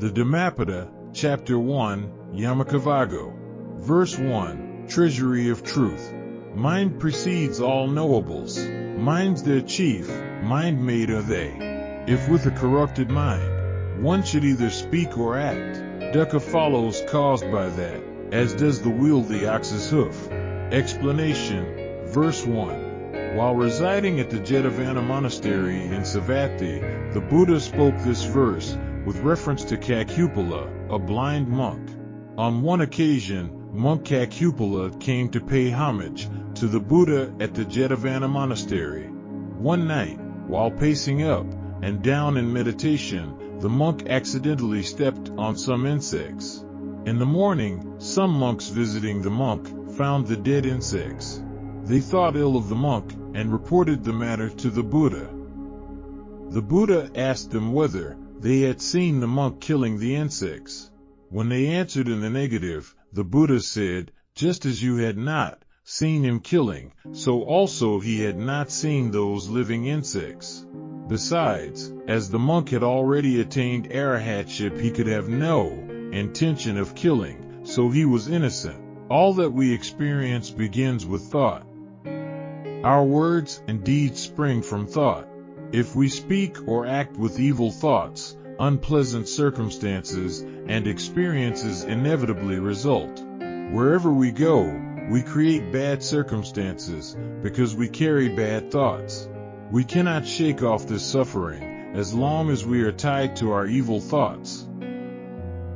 The Dhammapada, Chapter 1, Yamakavaggo. Verse 1, Treasury of Truth. Mind precedes all knowables. Mind's their chief, mind-made are they. If with a corrupted mind, one should either speak or act, dukkha follows caused by that, as does the wheel the ox's hoof. Explanation, Verse 1. While residing at the Jetavana Monastery in Savatthi, the Buddha spoke this verse with reference to Kakupala, a blind monk. On one occasion, monk Kakupala came to pay homage to the Buddha at the Jetavana Monastery. One night, while pacing up and down in meditation, the monk accidentally stepped on some insects. In the morning, some monks visiting the monk found the dead insects. They thought ill of the monk and reported the matter to the Buddha. The Buddha asked them whether they had seen the monk killing the insects. When they answered in the negative, the Buddha said, just as you had not seen him killing, so also he had not seen those living insects. Besides, as the monk had already attained arahatship, he could have no intention of killing, so he was innocent. All that we experience begins with thought. Our words and deeds spring from thought. If we speak or act with evil thoughts, unpleasant circumstances and experiences inevitably result. Wherever we go, we create bad circumstances because we carry bad thoughts. We cannot shake off this suffering as long as we are tied to our evil thoughts.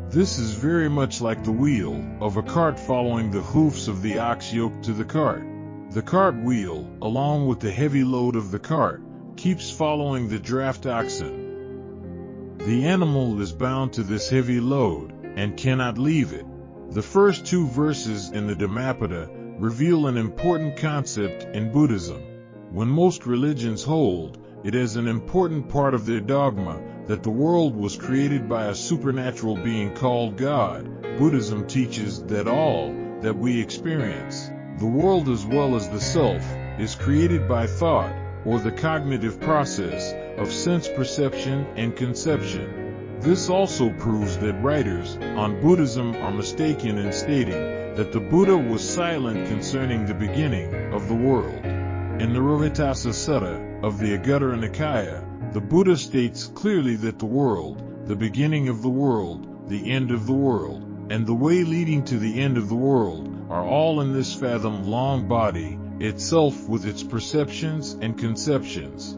This is very much like the wheel of a cart following the hoofs of the ox yoked to the cart. The cart wheel, along with the heavy load of the cart, keeps following the draft oxen. The animal is bound to this heavy load and cannot leave it. The first two verses in the Dhammapada reveal an important concept in Buddhism. When most religions hold it as an important part of their dogma that the world was created by a supernatural being called God, Buddhism teaches that all that we experience, the world as well as the self, is created by thought, or the cognitive process of sense perception and conception. This also proves that writers on Buddhism are mistaken in stating that the Buddha was silent concerning the beginning of the world. In the Rohitassa Sutta of the Ācāriya Nikaya, the Buddha states clearly that the world, the beginning of the world, the end of the world, and the way leading to the end of the world are all in this fathom-long body itself with its perceptions and conceptions.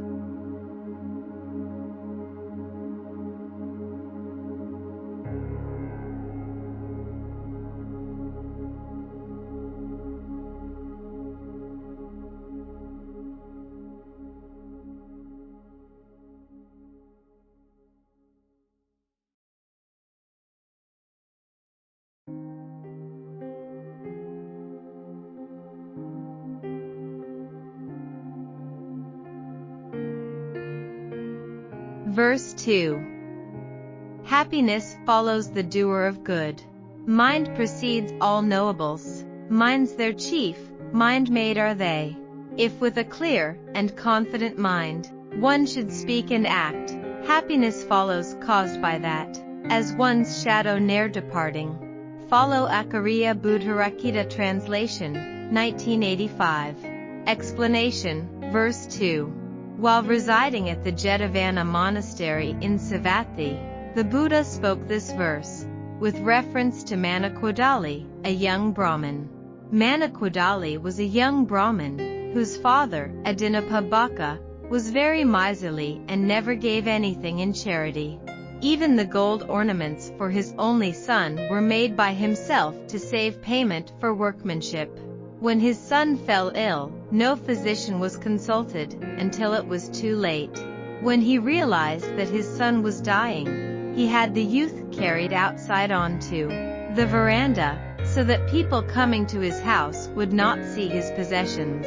Verse 2. Happiness follows the doer of good. Mind precedes all knowables. Mind's their chief, mind-made are they. If with a clear and confident mind, one should speak and act, happiness follows caused by that, as one's shadow ne'er departing. Follow Ācāriya Buddharakkhita Translation, 1985. Explanation, Verse 2. While residing at the Jetavana Monastery in Savatthi, the Buddha spoke this verse, with reference to Manakwadali, a young Brahmin. Manakwadali was a young Brahmin, whose father, Adinapabhaka, was very miserly and never gave anything in charity. Even the gold ornaments for his only son were made by himself to save payment for workmanship. When his son fell ill, no physician was consulted until it was too late. When he realized that his son was dying, he had the youth carried outside onto the veranda, so that people coming to his house would not see his possessions.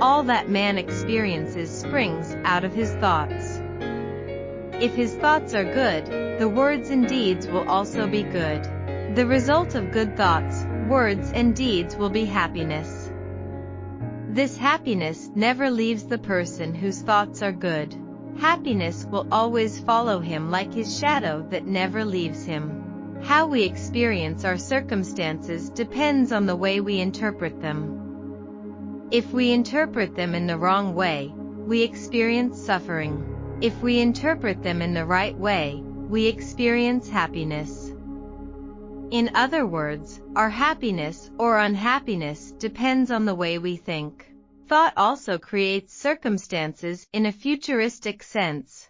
All that man experiences springs out of his thoughts. If his thoughts are good, the words and deeds will also be good. The result of good thoughts, words and deeds will be happiness. This happiness never leaves the person whose thoughts are good. Happiness will always follow him like his shadow that never leaves him. How we experience our circumstances depends on the way we interpret them. If we interpret them in the wrong way, we experience suffering. If we interpret them in the right way, we experience happiness. In other words, our happiness or unhappiness depends on the way we think. Thought also creates circumstances in a futuristic sense.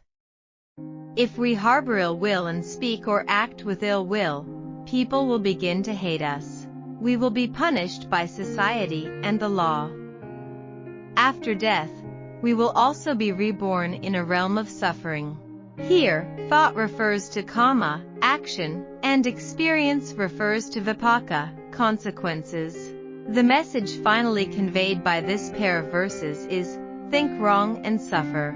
If we harbor ill will and speak or act with ill will, people will begin to hate us. We will be punished by society and the law. After death, we will also be reborn in a realm of suffering. Here, thought refers to karma, action, and experience refers to vipaka, consequences. The message finally conveyed by this pair of verses is, think wrong and suffer.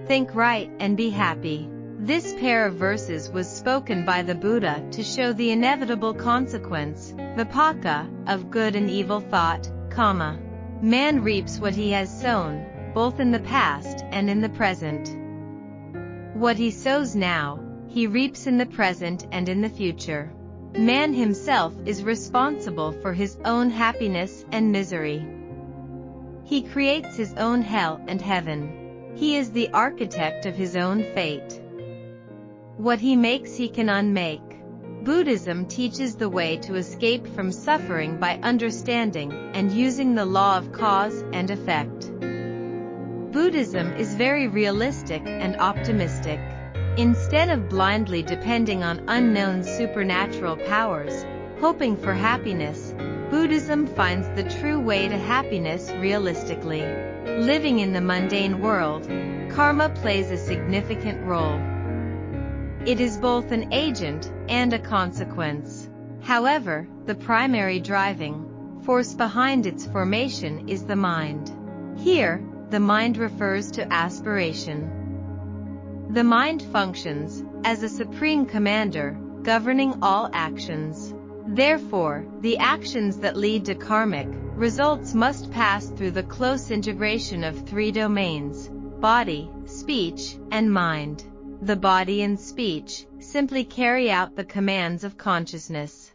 Think right and be happy. This pair of verses was spoken by the Buddha to show the inevitable consequence, vipaka, of good and evil thought, karma. Man reaps what he has sown, both in the past and in the present. What he sows now, he reaps in the present and in the future. Man himself is responsible for his own happiness and misery. He creates his own hell and heaven. He is the architect of his own fate. What he makes he can unmake. Buddhism teaches the way to escape from suffering by understanding and using the law of cause and effect. Buddhism is very realistic and optimistic. Instead of blindly depending on unknown supernatural powers, hoping for happiness, Buddhism finds the true way to happiness realistically. Living in the mundane world, karma plays a significant role. It is both an agent and a consequence. However, the primary driving force behind its formation is the mind. Here, the mind refers to aspiration. The mind functions as a supreme commander, governing all actions. Therefore, the actions that lead to karmic results must pass through the close integration of three domains: body, speech, and mind. The body and speech simply carry out the commands of consciousness.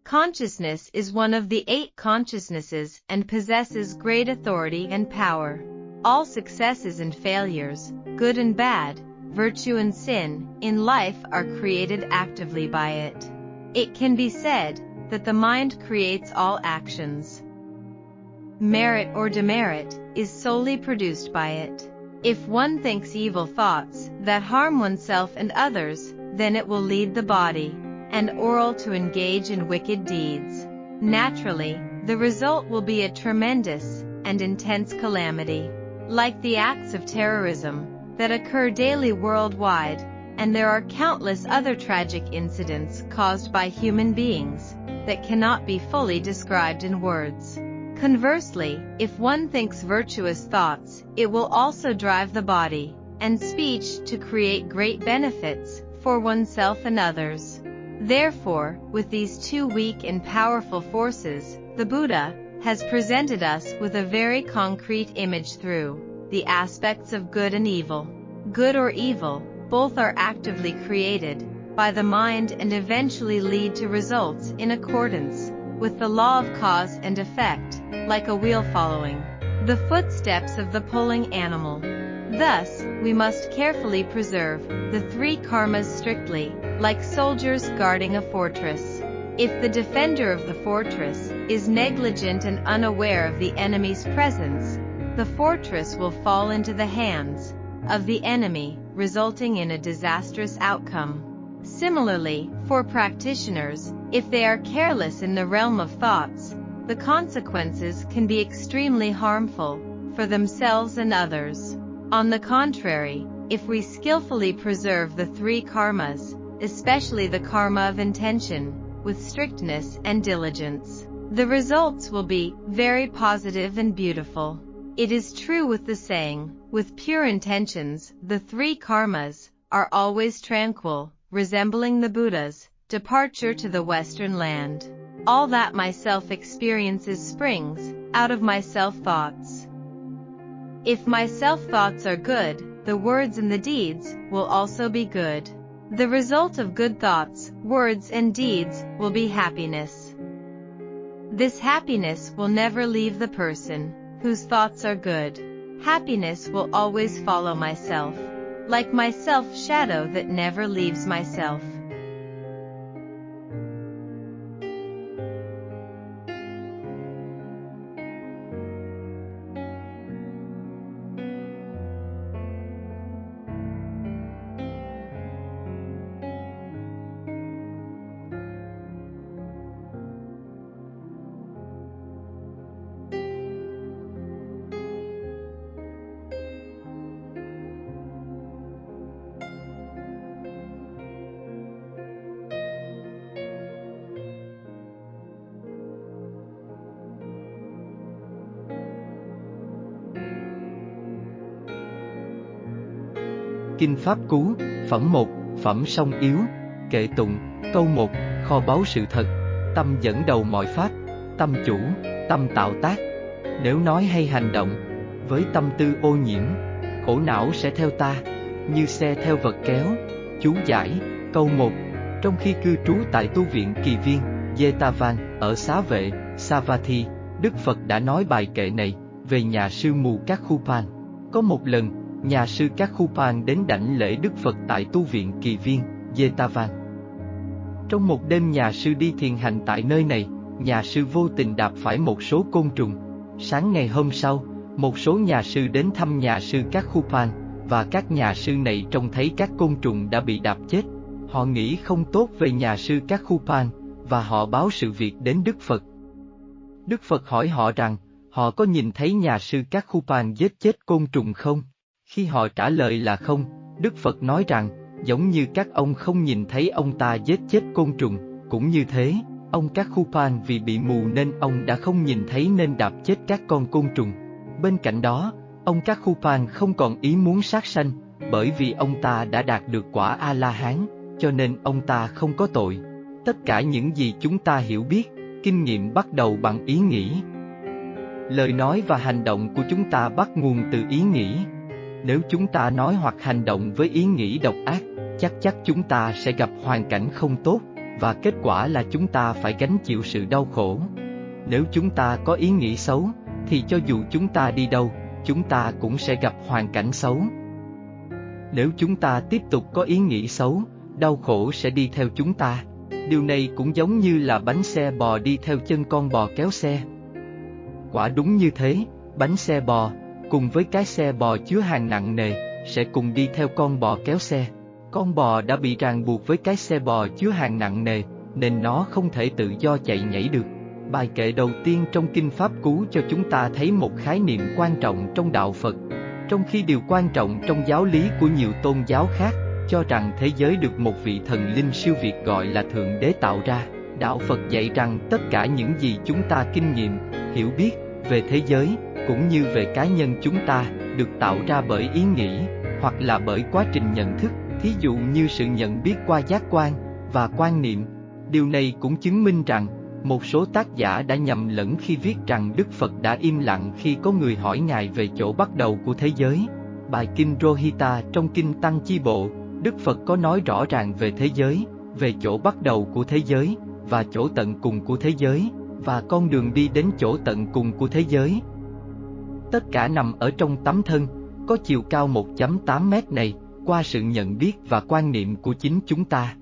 Consciousness is one of the 8 consciousnesses and possesses great authority and power. All successes and failures, good and bad, virtue and sin, in life are created actively by it. It can be said that the mind creates all actions. Merit or demerit is solely produced by it. If one thinks evil thoughts that harm oneself and others, then it will lead the body and oral to engage in wicked deeds. Naturally, the result will be a tremendous and intense calamity. Like the acts of terrorism that occur daily worldwide, and there are countless other tragic incidents caused by human beings that cannot be fully described in words. Conversely, if one thinks virtuous thoughts, it will also drive the body and speech to create great benefits for oneself and others. Therefore, with these 2 weak and powerful forces, the Buddha has presented us with a very concrete image through the aspects of good and evil. Good or evil, both are actively created by the mind and eventually lead to results in accordance with the law of cause and effect, like a wheel following the footsteps of the pulling animal. Thus, we must carefully preserve the 3 karmas strictly, like soldiers guarding a fortress. If the defender of the fortress is negligent and unaware of the enemy's presence, the fortress will fall into the hands of the enemy, resulting in a disastrous outcome. Similarly, for practitioners, if they are careless in the realm of thoughts, the consequences can be extremely harmful for themselves and others. On the contrary, if we skillfully preserve the 3 karmas, especially the karma of intention, with strictness and diligence, the results will be very positive and beautiful. It is true with the saying, with pure intentions, the 3 karmas are always tranquil, resembling the Buddha's departure to the Western land. All that my self experiences springs out of my self thoughts. If my self-thoughts are good, the words and the deeds will also be good. The result of good thoughts, words and deeds will be happiness. This happiness will never leave the person whose thoughts are good. Happiness will always follow myself, like my self-shadow that never leaves myself. Kinh Pháp Cú, Phẩm 1, Phẩm Song Yếu, Kệ Tụng, Câu 1, Kho báu sự thật, tâm dẫn đầu mọi pháp, tâm chủ, tâm tạo tác. Nếu nói hay hành động, với tâm tư ô nhiễm, khổ não sẽ theo ta, như xe theo vật kéo. Chú giải, câu 1, trong khi cư trú tại tu viện Kỳ Viên, Jetavān, ở xá vệ, Savatthi, Đức Phật đã nói bài kệ này, về nhà sư mù Kakhupan. Có một lần, nhà sư Kakhupan đến đảnh lễ Đức Phật tại tu viện Kỳ Viên, Jetavān. Trong một đêm nhà sư đi thiền hành tại nơi này, nhà sư vô tình đạp phải một số côn trùng. Sáng ngày hôm sau, một số nhà sư đến thăm nhà sư Kakhupan, và các nhà sư này trông thấy các côn trùng đã bị đạp chết. Họ nghĩ không tốt về nhà sư Kakhupan, và họ báo sự việc đến Đức Phật. Đức Phật hỏi họ rằng, họ có nhìn thấy nhà sư Kakhupan giết chết côn trùng không? Khi họ trả lời là không, Đức Phật nói rằng, giống như các ông không nhìn thấy ông ta giết chết côn trùng, cũng như thế, ông Kakhupan vì bị mù nên ông đã không nhìn thấy nên đạp chết các con côn trùng. Bên cạnh đó, ông Kakhupan không còn ý muốn sát sanh, bởi vì ông ta đã đạt được quả A-la-hán, cho nên ông ta không có tội. Tất cả những gì chúng ta hiểu biết, kinh nghiệm bắt đầu bằng ý nghĩ. Lời nói và hành động của chúng ta bắt nguồn từ ý nghĩ. Nếu chúng ta nói hoặc hành động với ý nghĩ độc ác, chắc chúng ta sẽ gặp hoàn cảnh không tốt, và kết quả là chúng ta phải gánh chịu sự đau khổ. Nếu chúng ta có ý nghĩ xấu, thì cho dù chúng ta đi đâu, chúng ta cũng sẽ gặp hoàn cảnh xấu. Nếu chúng ta tiếp tục có ý nghĩ xấu, đau khổ sẽ đi theo chúng ta. Điều này cũng giống như là bánh xe bò đi theo chân con bò kéo xe. Quả đúng như thế, bánh xe bò, cùng với cái xe bò chứa hàng nặng nề, sẽ cùng đi theo con bò kéo xe. Con bò đã bị ràng buộc với cái xe bò chứa hàng nặng nề, nên nó không thể tự do chạy nhảy được. Bài kệ đầu tiên trong Kinh Pháp Cú cho chúng ta thấy một khái niệm quan trọng trong đạo Phật, trong khi điều quan trọng trong giáo lý của nhiều tôn giáo khác, cho rằng thế giới được một vị thần linh siêu việt gọi là Thượng Đế tạo ra. Đạo Phật dạy rằng tất cả những gì chúng ta kinh nghiệm, hiểu biết về thế giới, cũng như về cá nhân chúng ta, được tạo ra bởi ý nghĩ, hoặc là bởi quá trình nhận thức, thí dụ như sự nhận biết qua giác quan và quan niệm. Điều này cũng chứng minh rằng, một số tác giả đã nhầm lẫn khi viết rằng Đức Phật đã im lặng khi có người hỏi Ngài về chỗ bắt đầu của thế giới. Bài Kinh Rohita trong Kinh Tăng Chi Bộ, Đức Phật có nói rõ ràng về thế giới, về chỗ bắt đầu của thế giới, và chỗ tận cùng của thế giới, và con đường đi đến chỗ tận cùng của thế giới. Tất cả nằm ở trong tấm thân, có chiều cao 1.8 mét này, qua sự nhận biết và quan niệm của chính chúng ta.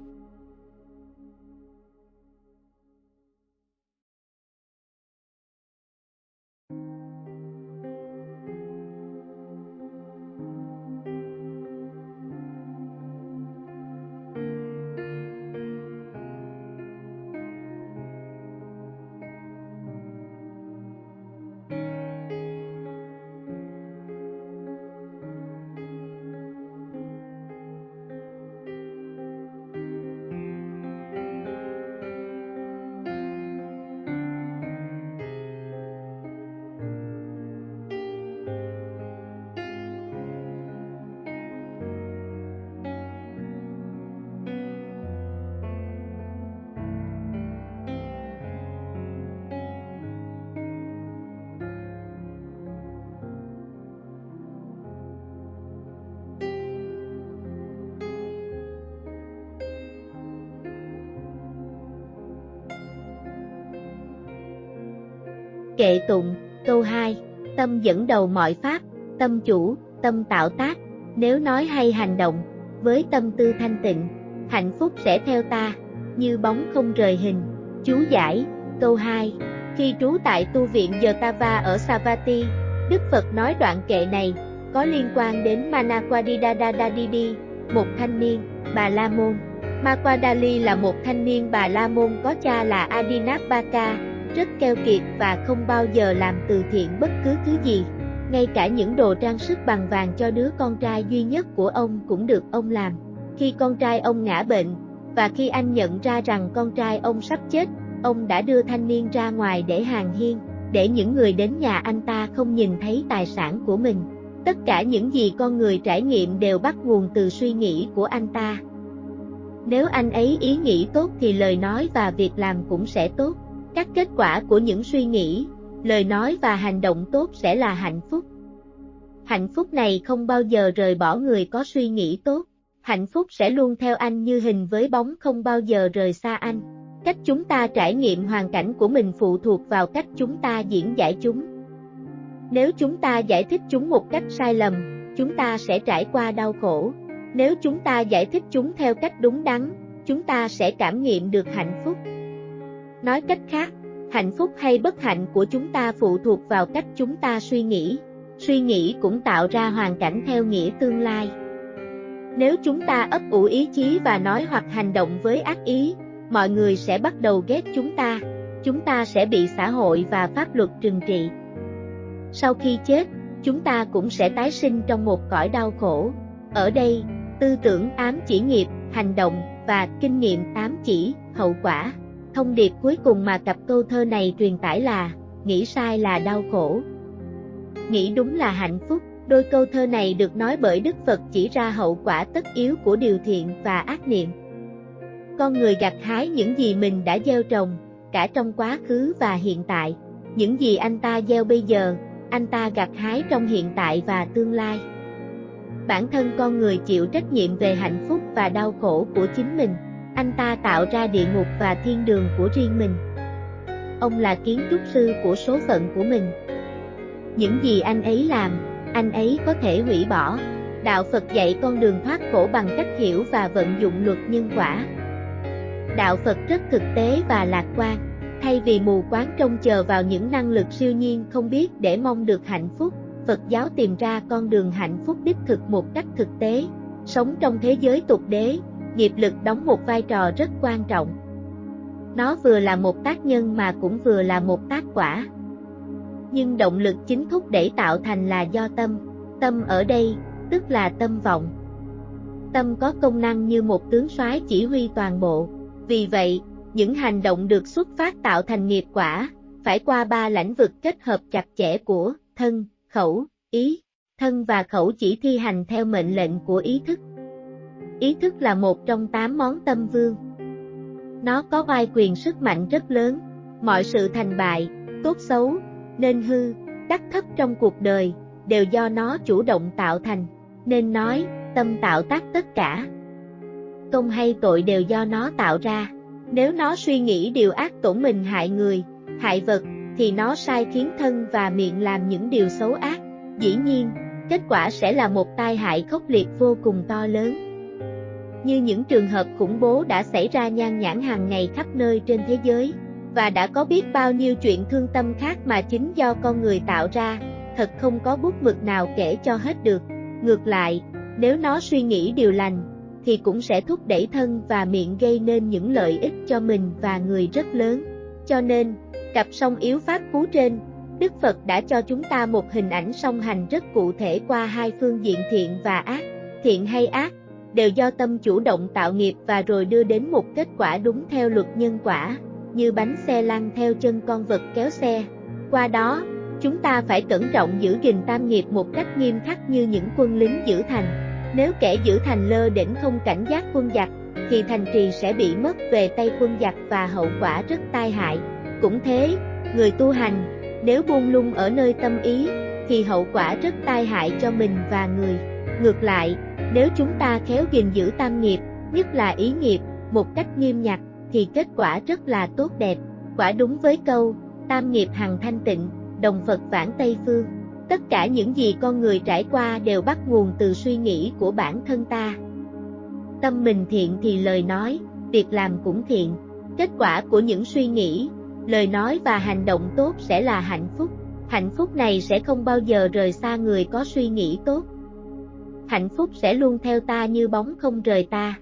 Kệ tụng, câu 2. Tâm dẫn đầu mọi pháp, tâm chủ, tâm tạo tác. Nếu nói hay hành động, với tâm tư thanh tịnh, hạnh phúc sẽ theo ta, như bóng không rời hình. Chú giải, câu 2. Khi trú tại tu viện Yatava ở Savatthi, Đức Phật nói đoạn kệ này, có liên quan đến Manakwadidadadadidi, một thanh niên, Bà La Môn. Makwadali là một thanh niên Bà La Môn có cha là Adinapaka, rất keo kiệt và không bao giờ làm từ thiện bất cứ thứ gì. Ngay cả những đồ trang sức bằng vàng cho đứa con trai duy nhất của ông cũng được ông làm. Khi con trai ông ngã bệnh, và khi anh nhận ra rằng con trai ông sắp chết, ông đã đưa thanh niên ra ngoài để hàng hiên, để những người đến nhà anh ta không nhìn thấy tài sản của mình. Tất cả những gì con người trải nghiệm đều bắt nguồn từ suy nghĩ của anh ta. Nếu anh ấy ý nghĩ tốt thì lời nói và việc làm cũng sẽ tốt. Các kết quả của những suy nghĩ, lời nói và hành động tốt sẽ là hạnh phúc. Hạnh phúc này không bao giờ rời bỏ người có suy nghĩ tốt. Hạnh phúc sẽ luôn theo anh như hình với bóng không bao giờ rời xa anh. Cách chúng ta trải nghiệm hoàn cảnh của mình phụ thuộc vào cách chúng ta diễn giải chúng. Nếu chúng ta giải thích chúng một cách sai lầm, chúng ta sẽ trải qua đau khổ. Nếu chúng ta giải thích chúng theo cách đúng đắn, chúng ta sẽ cảm nghiệm được hạnh phúc. Nói cách khác, hạnh phúc hay bất hạnh của chúng ta phụ thuộc vào cách chúng ta suy nghĩ. Suy nghĩ cũng tạo ra hoàn cảnh theo nghĩa tương lai. Nếu chúng ta ấp ủ ý chí và nói hoặc hành động với ác ý, mọi người sẽ bắt đầu ghét chúng ta sẽ bị xã hội và pháp luật trừng trị. Sau khi chết, chúng ta cũng sẽ tái sinh trong một cõi đau khổ. Ở đây, tư tưởng ám chỉ nghiệp, hành động, và kinh nghiệm ám chỉ hậu quả. Thông điệp cuối cùng mà cặp câu thơ này truyền tải là, nghĩ sai là đau khổ, nghĩ đúng là hạnh phúc. Đôi câu thơ này được nói bởi Đức Phật chỉ ra hậu quả tất yếu của điều thiện và ác niệm. Con người gặt hái những gì mình đã gieo trồng, cả trong quá khứ và hiện tại. Những gì anh ta gieo bây giờ, anh ta gặt hái trong hiện tại và tương lai. Bản thân con người chịu trách nhiệm về hạnh phúc và đau khổ của chính mình. Anh ta tạo ra địa ngục và thiên đường của riêng mình. Ông là kiến trúc sư của số phận của mình. Những gì anh ấy làm, anh ấy có thể hủy bỏ. Đạo Phật dạy con đường thoát khổ bằng cách hiểu và vận dụng luật nhân quả. Đạo Phật rất thực tế và lạc quan. Thay vì mù quáng trông chờ vào những năng lực siêu nhiên không biết để mong được hạnh phúc, Phật giáo tìm ra con đường hạnh phúc đích thực một cách thực tế. Sống trong thế giới tục đế, nghiệp lực đóng một vai trò rất quan trọng. Nó vừa là một tác nhân mà cũng vừa là một tác quả. Nhưng động lực chính thúc đẩy tạo thành là do tâm. Tâm ở đây, tức là tâm vọng. Tâm có công năng như một tướng soái chỉ huy toàn bộ. Vì vậy, những hành động được xuất phát tạo thành nghiệp quả, phải qua 3 lĩnh vực kết hợp chặt chẽ của thân, khẩu, ý. Thân và khẩu chỉ thi hành theo mệnh lệnh của ý thức. Ý thức là một trong 8 món tâm vương. Nó có vai quyền sức mạnh rất lớn. Mọi sự thành bại, tốt xấu, nên hư, đắc thất trong cuộc đời, đều do nó chủ động tạo thành. Nên nói, tâm tạo tác tất cả. Công hay tội đều do nó tạo ra. Nếu nó suy nghĩ điều ác tổn mình hại người, hại vật, thì nó sai khiến thân và miệng làm những điều xấu ác. Dĩ nhiên, kết quả sẽ là một tai hại khốc liệt vô cùng to lớn. Như những trường hợp khủng bố đã xảy ra nhan nhản hàng ngày khắp nơi trên thế giới, và đã có biết bao nhiêu chuyện thương tâm khác mà chính do con người tạo ra, thật không có bút mực nào kể cho hết được. Ngược lại, nếu nó suy nghĩ điều lành, thì cũng sẽ thúc đẩy thân và miệng gây nên những lợi ích cho mình và người rất lớn. Cho nên, cặp song yếu pháp cú trên, Đức Phật đã cho chúng ta một hình ảnh song hành rất cụ thể qua 2 phương diện thiện và ác. Thiện hay ác, đều do tâm chủ động tạo nghiệp và rồi đưa đến một kết quả đúng theo luật nhân quả, như bánh xe lăn theo chân con vật kéo xe. Qua đó, chúng ta phải cẩn trọng giữ gìn tam nghiệp một cách nghiêm khắc như những quân lính giữ thành. Nếu kẻ giữ thành lơ đễnh không cảnh giác quân giặc, thì thành trì sẽ bị mất về tay quân giặc và hậu quả rất tai hại. Cũng thế, người tu hành, nếu buông lung ở nơi tâm ý, thì hậu quả rất tai hại cho mình và người. Ngược lại, nếu chúng ta khéo gìn giữ tam nghiệp, nhất là ý nghiệp, một cách nghiêm nhặt, thì kết quả rất là tốt đẹp. Quả đúng với câu, tam nghiệp hằng thanh tịnh, đồng Phật vãng Tây Phương. Tất cả những gì con người trải qua đều bắt nguồn từ suy nghĩ của bản thân ta. Tâm mình thiện thì lời nói, việc làm cũng thiện. Kết quả của những suy nghĩ, lời nói và hành động tốt sẽ là hạnh phúc. Hạnh phúc này sẽ không bao giờ rời xa người có suy nghĩ tốt. Hạnh phúc sẽ luôn theo ta như bóng không rời ta.